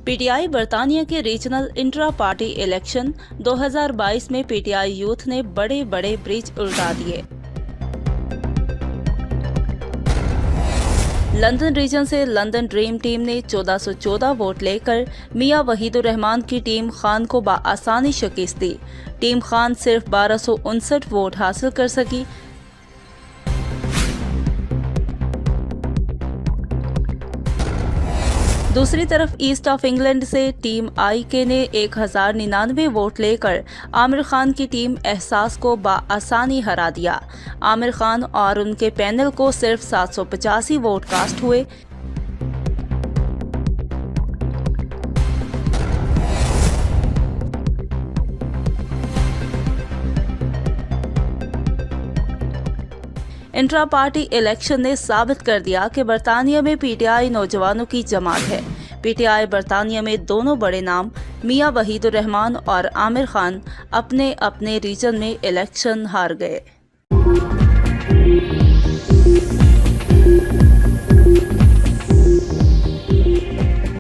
PTI बरतानिया के regional intra party election 2022 में पीटीआई यूथ ने बड़े बड़े ब्रिज उलटा दिए। लंदन रीजन से लंदन ड्रीम टीम ने 1414 वोट लेकर मियां वहीदुर रहमान की टीम खान को बआसानी शिकस्त दी। टीम खान सिर्फ 1259 वोट हासिल कर सकी। दूसरी तरफ ईस्ट ऑफ इंग्लैंड से टीम आईके ने 1099 वोट लेकर आमिर खान की टीम एहसास को बआसानी हरा दिया। आमिर खान और उनके पैनल को सिर्फ 785 वोट कास्ट हुए। इंट्रा पार्टी इलेक्शन ने साबित कर दिया कि बरतानिया में पीटीआई नौजवानों की जमात है। पीटीआई बरतानिया में दोनों बड़े नाम मियां वहीदुर रहमान और आमिर खान अपने अपने रीजन में इलेक्शन हार गए।